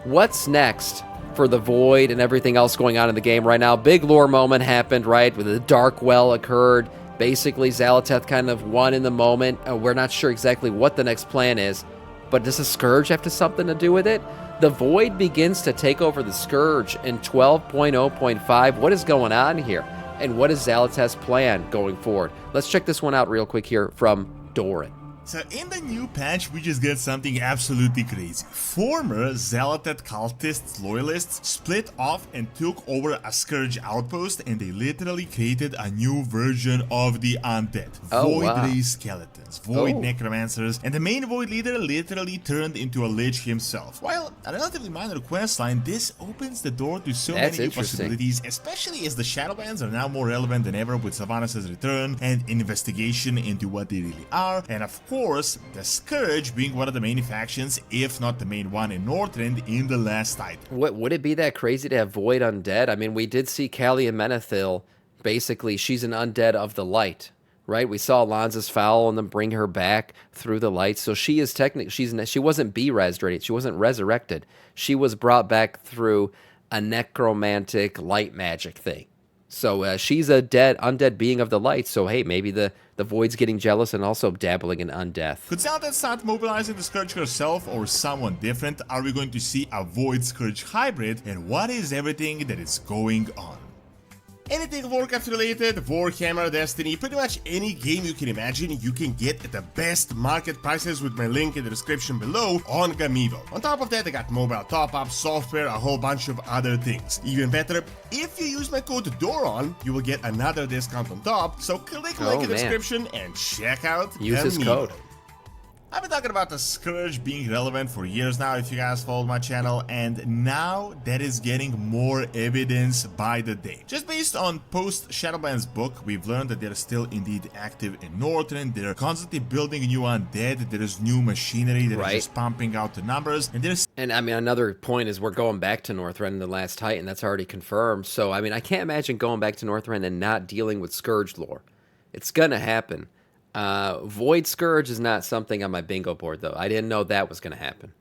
what's next for the Void and everything else going on in the game right now? Big lore moment happened, right? Where the Dark Well occurred. Basically, Xal'atath kind of won in the moment. We're not sure exactly what the next plan is, but does the Scourge have something to do with it? The Void begins to take over the Scourge in 12.0.5. What is going on here? And what is Xal'atath's plan going forward? Let's check this one out real quick here from Doran. So in the new patch, we just get something absolutely crazy. Former Xal'atath cultists, loyalists, split off and took over a Scourge outpost, and they literally created a new version of the undead. Void race skeletons, Void necromancers, and the main Void leader literally turned into a lich himself. While a relatively minor questline, this opens the door to so many new possibilities, especially as the Shadowlands are now more relevant than ever with Sylvanas' return and investigation into what they really are, and of course, the Scourge being one of the main factions, if not the main one in Northrend in the last title. What would it be that crazy to have Void-undead? I mean, we did see Callie and Menethil. Basically, she's an undead of the light, right? We saw Alonza's foul and then bring her back through the light. So she is technically, she wasn't be-resurrected. She wasn't resurrected. She was brought back through a necromantic light magic thing. So she's a undead being of the light. So hey, maybe the Void's getting jealous and also dabbling in undeath. Could Xal'atath start mobilizing the Scourge herself or someone different? Are we going to see a Void Scourge hybrid? And what is everything that is going on? Anything Warcraft related, Warhammer, Destiny, pretty much any game you can imagine, you can get at the best market prices with my link in the description below on Gamivo. On top of that, I got mobile top-ups, software, a whole bunch of other things. Even better, if you use my code DORAN, you will get another discount on top, so click the link in the description and check out Use his code. I've been talking about the Scourge being relevant for years now, if you guys followed my channel, and now that is getting more evidence by the day. Just based on post-Shadowlands book, we've learned that they're still indeed active in Northrend, they're constantly building new undead, there's new machinery that is just pumping out the numbers, and there's... And I mean, another point is we're going back to Northrend in the last Titan, that's already confirmed, so I mean, I can't imagine going back to Northrend and not dealing with Scourge lore. It's gonna happen. Void Scourge is not something on my bingo board, though. I didn't know that was going to happen.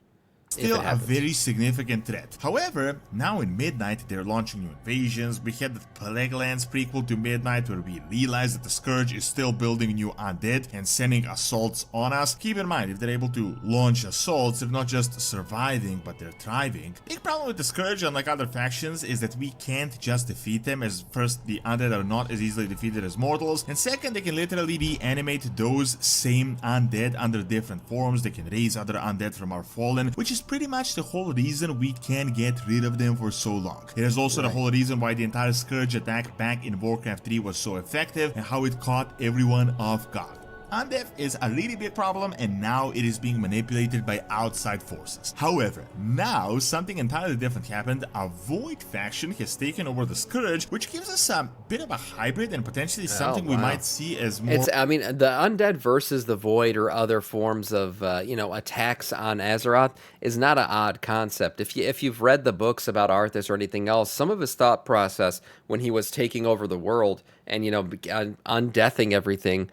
Still a very significant threat. However, now in Midnight, they're launching new invasions. We had the Plaguelands prequel to Midnight, where we realized that the Scourge is still building new undead and sending assaults on us. Keep in mind, if they're able to launch assaults, they're not just surviving, but they're thriving. Big problem with the Scourge, unlike other factions, is that we can't just defeat them, as first, the undead are not as easily defeated as mortals, and second, they can literally reanimate those same undead under different forms. They can raise other undead from our fallen, which is pretty much the whole reason we can get rid of them for so long. It is also the whole reason why the entire Scourge attack back in Warcraft 3 was so effective and how it caught everyone off guard. Undeath is a really big problem, and now it is being manipulated by outside forces. However, now something entirely different happened. A Void faction has taken over the Scourge, which gives us a bit of a hybrid and potentially something we might see as more... I mean, the undead versus the Void or other forms of, attacks on Azeroth is not an odd concept. If you've read the books about Arthas or anything else, some of his thought process when he was taking over the world and, undeathing everything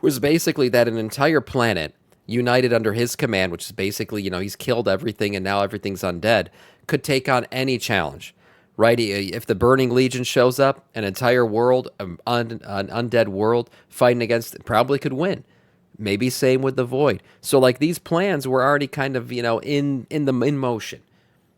was basically that an entire planet united under his command, which is basically, he's killed everything and now everything's undead, could take on any challenge, right? If the Burning Legion shows up, an entire world, an undead world fighting against it, probably could win. Maybe same with the Void. So like these plans were already kind of, in motion,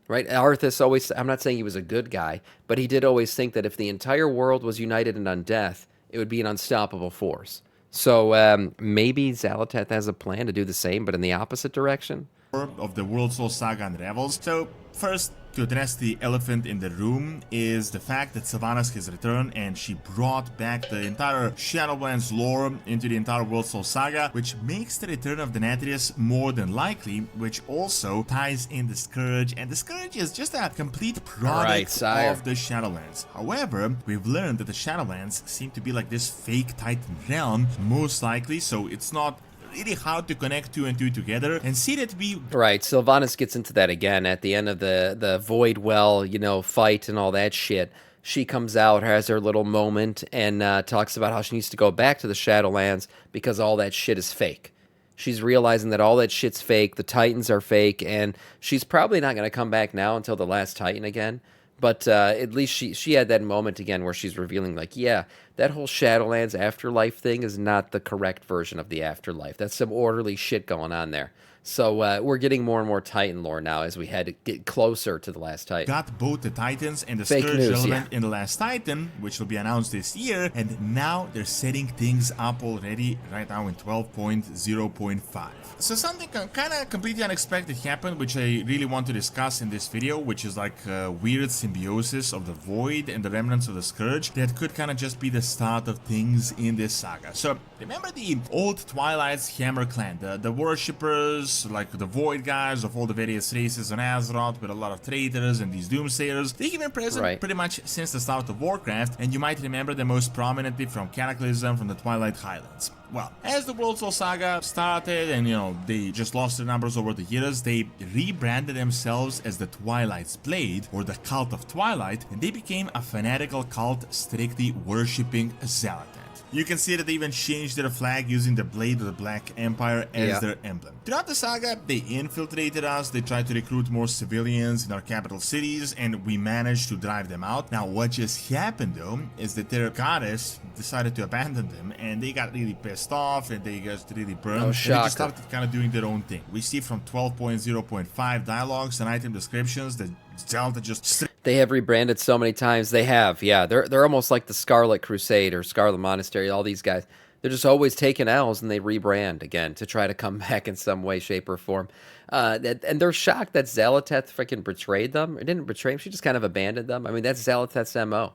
right? Arthas always, I'm not saying he was a good guy, but he did always think that if the entire world was united in undeath, it would be an unstoppable force. So maybe Xal'atath has a plan to do the same, but in the opposite direction? Of the World Soul Saga unravels. So first, to address the elephant in the room is the fact that Sylvanas has returned and she brought back the entire Shadowlands lore into the entire World Soul Saga, which makes the return of the Denetrius more than likely, which also ties in the Scourge, and the Scourge is just a complete product of the Shadowlands. However, we've learned that the Shadowlands seem to be like this fake Titan realm, most likely, so it's not really hard to connect two and two together and see that we... Right, Sylvanas gets into that again at the end of the Void Well, fight and all that shit. She comes out, has her little moment, and talks about how she needs to go back to the Shadowlands because all that shit is fake. She's realizing that all that shit's fake, the Titans are fake, and she's probably not going to come back now until the last Titan again. But at least she had that moment again where she's revealing, like, yeah, that whole Shadowlands afterlife thing is not the correct version of the afterlife. That's some orderly shit going on there. So we're getting more and more Titan lore now as we had to get closer to the last Titan. Got both the Titans and the Fake Scourge news, element yeah. in the last Titan, which will be announced this year, and now they're setting things up already right now in 12.0.5. So something kind of completely unexpected happened, which I really want to discuss in this video, which is like a weird symbiosis of the Void and the remnants of the Scourge that could kind of just be the start of things in this saga. So remember the old Twilight's Hammer clan, the worshippers, like the Void guys of all the various races on Azeroth with a lot of traitors and these doomsayers. They've been present pretty much since the start of Warcraft, and you might remember them most prominently from Cataclysm from the Twilight Highlands. Well, as the World Soul Saga started and, you know, they just lost their numbers over the years, they rebranded themselves as the Twilight's Blade, or the Cult of Twilight, and they became a fanatical cult strictly worshipping Xal'atath. You can see that they even changed their flag using the Blade of the Black Empire as their emblem. Throughout the saga, they infiltrated us, they tried to recruit more civilians in our capital cities, and we managed to drive them out. Now, what just happened though, is that their goddess decided to abandon them, and they got really pissed off, and they just really burned, and they just started kind of doing their own thing. We see from 12.0.5 dialogues and item descriptions that Zelda just... They have rebranded so many times. They have, yeah. They're almost like the Scarlet Crusade or Scarlet Monastery. All these guys, they're just always taking L's and they rebrand again to try to come back in some way, shape, or form. And they're shocked that Xal'atath freaking betrayed them. Or didn't betray them. She just kind of abandoned them. I mean, that's Xal'atath's MO.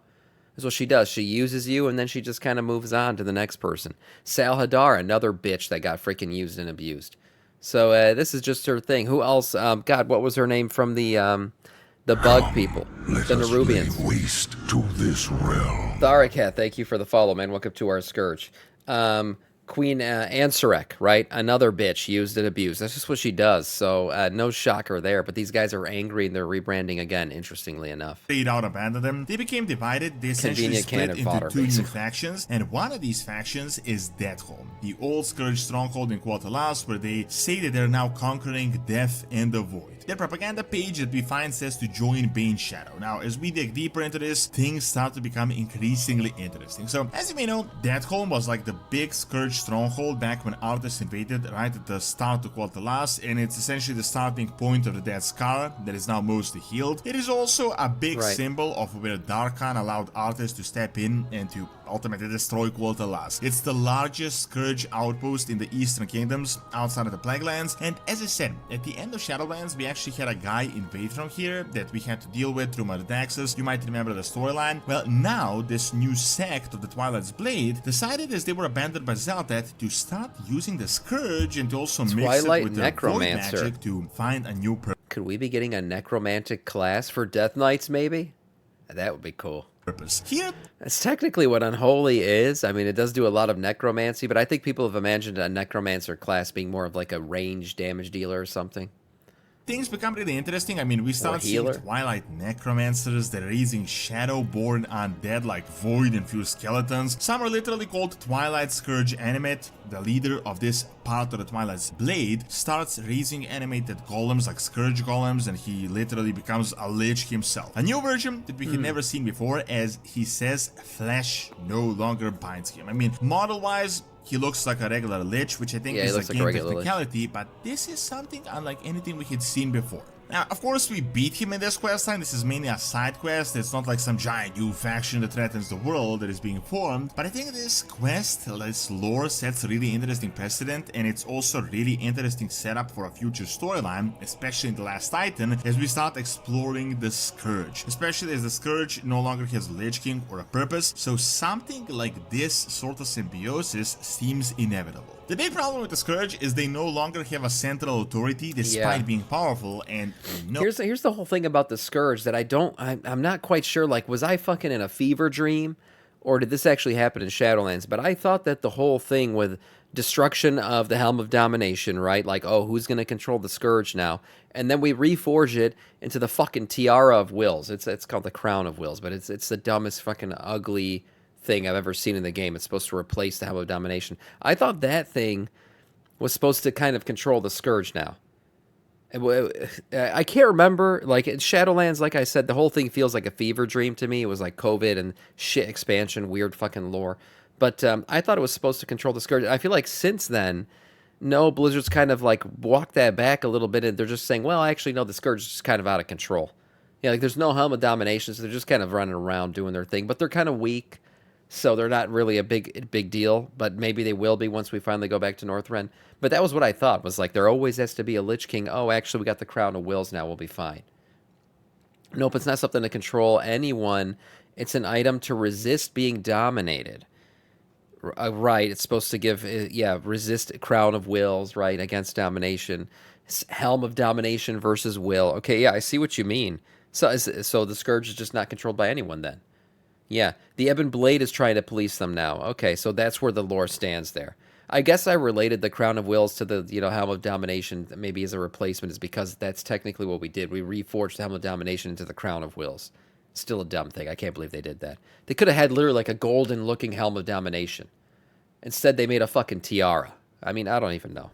That's what she does. She uses you and then she just kind of moves on to the next person. Salhadar, another bitch that got freaking used and abused. So this is just her thing. Who else? God, what was her name from the bug people, the Nerubians. Waste to this realm. Tharakat, thank you for the follow, man. Welcome to our Scourge. Queen Ansarek, right? Another bitch used and abused. That's just what she does. So no shocker there. But these guys are angry and they're rebranding again, interestingly enough. They don't abandon them. They became divided. They essentially split into two new factions. And one of these factions is Deathholm, the old Scourge stronghold in Quatalas, where they say that they're now conquering death and the void. Their propaganda page that we find says to join Bane Shadow. Now, as we dig deeper into this, things start to become increasingly interesting. So, as you may know, Deathholm was like the big Scourge stronghold back when Arthas invaded right at the start of Quatalas, and it's essentially the starting point of the Dead Scar that is now mostly healed. It is also a big symbol of where Darkhan allowed Arthas to step in and to ultimately destroy Quatalas. It's the largest Scourge outpost in the Eastern Kingdoms outside of the Plaguelands, and as I said, at the end of Shadowlands, we actually had a guy invade from here that we had to deal with through Murdaxus. You might remember the storyline. Well, now this new sect of the Twilight's Blade decided, as they were abandoned by Xal'atath, to start using the Scourge and to also mix it with their Void magic to find a new purpose. Could we be getting a necromantic class for Death Knights, maybe? That would be cool. Here, that's technically what Unholy is. I mean, it does do a lot of necromancy, but I think people have imagined a necromancer class being more of like a ranged damage dealer or something. Things become really interesting. I mean, we start seeing Twilight Necromancers that are raising Shadowborn undead like Void-infused skeletons. Some are literally called Twilight Scourge Animate. The leader of this part of the Twilight's Blade starts raising animated golems like Scourge golems, and he literally becomes a lich himself. A new version that we had never seen before, as he says flesh no longer binds him. I mean, model-wise, he looks like a regular lich, which I think is a game technicality, but this is something unlike anything we had seen before. Now, of course, we beat him in this questline. This is mainly a side quest. It's not like some giant new faction that threatens the world that is being formed. But I think this quest, this lore, sets a really interesting precedent, and it's also a really interesting setup for a future storyline, especially in the last Titan, as we start exploring the Scourge. Especially as the Scourge no longer has a Lich King or a purpose, so something like this sort of symbiosis seems inevitable. The big problem with the Scourge is they no longer have a central authority despite being powerful, and here's the whole thing about the Scourge that I'm not quite sure, like, was I fucking in a fever dream or did this actually happen in Shadowlands? But I thought that the whole thing with destruction of the Helm of Domination, right? Like, oh, who's going to control the Scourge now? And then we reforge it into the fucking Tiara of Wills. It's called the Crown of Wills, but it's the dumbest fucking ugly thing I've ever seen in the game. It's supposed to replace the Helm of Domination. I thought that thing was supposed to kind of control the Scourge now. I can't remember. Like in Shadowlands, like I said, the whole thing feels like a fever dream to me. It was like COVID and shit expansion, weird fucking lore. But I thought it was supposed to control the Scourge. I feel like since then, no, Blizzard's kind of like walked that back a little bit, and they're just saying, well, actually, no, the Scourge is just kind of out of control. Yeah, like there's no Helm of Domination, so they're just kind of running around doing their thing. But they're kind of weak, so they're not really a big deal. But maybe they will be once we finally go back to Northrend. But that was what I thought, was like there always has to be a Lich King. Oh, actually, we got the Crown of Wills now. We'll be fine. Nope, it's not something to control anyone. It's an item to resist being dominated. Right, it's supposed to give, resist Crown of Wills, right, against domination. Helm of Domination versus Will. Okay, yeah, I see what you mean. So the Scourge is just not controlled by anyone then. Yeah, the Ebon Blade is trying to police them now. Okay, so that's where the lore stands there. I guess I related the Crown of Wills to the, Helm of Domination maybe as a replacement, is because that's technically what we did. We reforged the Helm of Domination into the Crown of Wills. Still a dumb thing. I can't believe they did that. They could have had literally like a golden-looking Helm of Domination. Instead, they made a fucking tiara. I mean, I don't even know.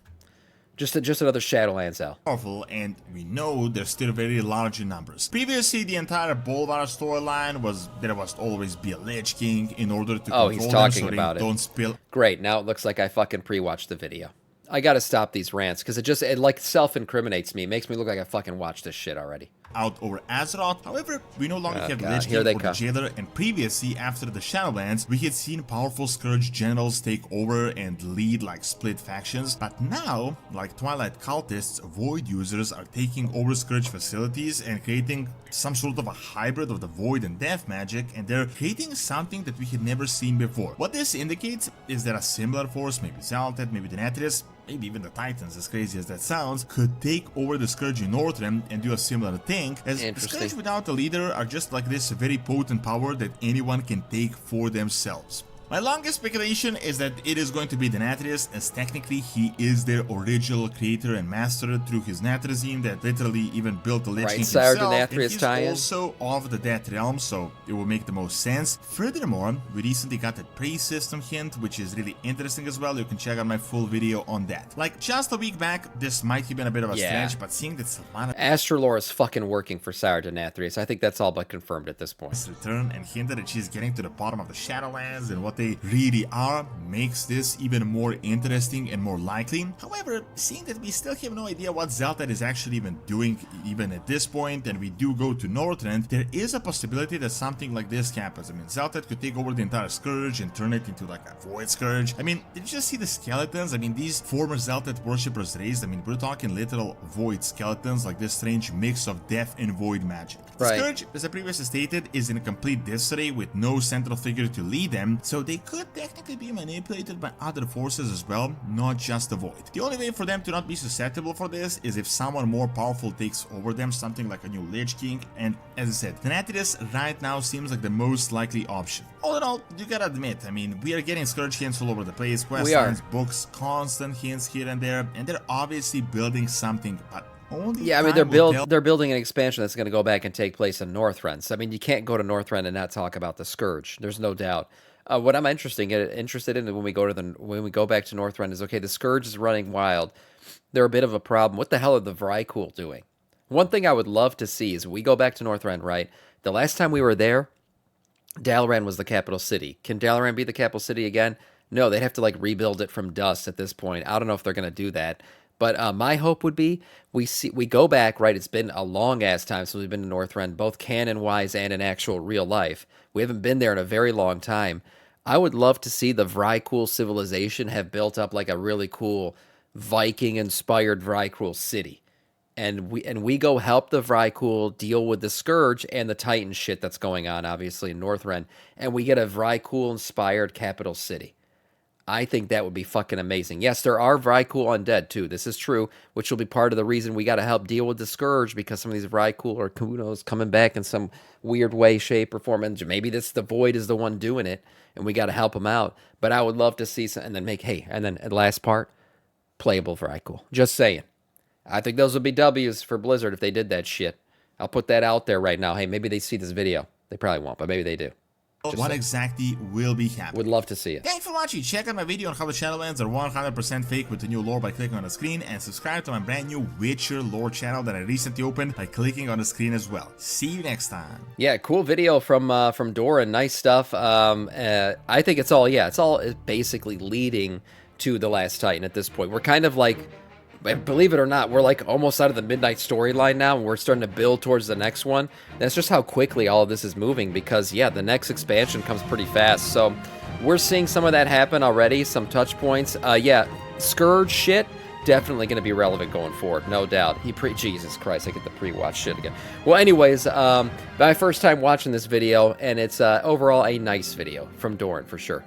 Just another Shadowlands L. Powerful, and we know they're still very large in numbers. Previously, the entire Bolvar storyline was there must always be a Lich King in order to control he's them talking so about they it. don't spill. Great, now it looks like I fucking pre-watched the video. I gotta stop these rants, because it like self-incriminates me. It makes me look like I fucking watched this shit already. Out over Azeroth. However, we no longer have the Lich here King they or the come. Jailer, and previously, after the Shadowlands, we had seen powerful Scourge generals take over and lead like split factions, but now, like Twilight cultists, Void users are taking over Scourge facilities and creating some sort of a hybrid of the Void and Death magic, and they're creating something that we had never seen before. What this indicates is that a similar force, maybe Xal'atath, maybe the Natris, maybe even the Titans, as crazy as that sounds, could take over the Scourge in Northrend and do a similar thing, as the Scourge without a leader are just like this very potent power that anyone can take for themselves. My longest speculation is that it is going to be the Natris, as technically he is their original creator and master through his Natrazine that literally even built the Lich King himself, and he's also of the Death Realm, so it will make the most sense. Furthermore, we recently got that praise system hint, which is really interesting as well. You can check out my full video on that. Like, just a week back, this might have been a bit of a stretch, but seeing that Sylvanas Astrolore is fucking working for Sire Denathrius. I think that's all but confirmed at this point. Return and hinted that she's getting to the bottom of the Shadowlands and what they really are makes this even more interesting and more likely. However, seeing that we still have no idea what Xal'atath is actually even doing even at this point, and we do go to Northrend, there is a possibility that something like this happens. I mean, Xal'atath could take over the entire Scourge and turn it into like a Void Scourge. I mean, did you just see the skeletons? I mean, these former Xal'atath worshippers raised, I mean, we're talking literal Void skeletons, like this strange mix of death and void magic. The Scourge, as I previously stated, is in a complete disarray with no central figure to lead them, so they could technically be manipulated by other forces as well, not just the Void. The only way for them to not be susceptible for this is if someone more powerful takes over them, something like a new Lich King, and as I said, Natris right now seems like the most likely option. All in all, you gotta admit, I mean, we are getting Scourge hints all over the place, quest lines, books, constant hints here and there, and they're obviously building something, but I mean, they're building an expansion that's going to go back and take place in Northrend. So, I mean, you can't go to Northrend and not talk about the Scourge. There's no doubt. What I'm interested in when we go back to Northrend is, okay, the Scourge is running wild. They're a bit of a problem. What the hell are the Vrykul doing? One thing I would love to see is we go back to Northrend, right? The last time we were there, Dalaran was the capital city. Can Dalaran be the capital city again? No, they'd have to like rebuild it from dust at this point. I don't know if they're going to do that. But my hope would be we go back, right? It's been a long-ass time since we've been to Northrend, both canon-wise and in actual real life. We haven't been there in a very long time. I would love to see the Vrykul civilization have built up like a really cool Viking-inspired Vrykul city. And we go help the Vrykul deal with the Scourge and the Titan shit that's going on, obviously, in Northrend. And we get a Vrykul-inspired capital city. I think that would be fucking amazing. Yes, there are Vrykul undead too. This is true, which will be part of the reason we got to help deal with the Scourge, because some of these Vrykul or Kunos coming back in some weird way, shape, or form. And maybe the Void is the one doing it, and we got to help them out. But I would love to see some, and then the last part, playable Vrykul. Just saying. I think those would be W's for Blizzard if they did that shit. I'll put that out there right now. Hey, maybe they see this video. They probably won't, but maybe they do. what exactly will be happening. Would love to see it. Thanks for watching. Check out my video on how the Shadowlands are 100% fake with the new lore by clicking on the screen, and subscribe to my brand new Witcher lore channel that I recently opened by clicking on the screen as well. See you next time. Yeah, cool video from Doran. Nice stuff. I think it's all basically leading to the Last Titan at this point. We're kind of like, believe it or not, we're like almost out of the Midnight storyline now, and we're starting to build towards the next one. That's just how quickly all of this is moving, because yeah, the next expansion comes pretty fast. So we're seeing some of that happen already, some touch points. Yeah, Scourge shit, definitely going to be relevant going forward, no doubt. Jesus Christ, I get the pre-watch shit again. Well, anyways, my first time watching this video, and it's overall a nice video from Doran for sure.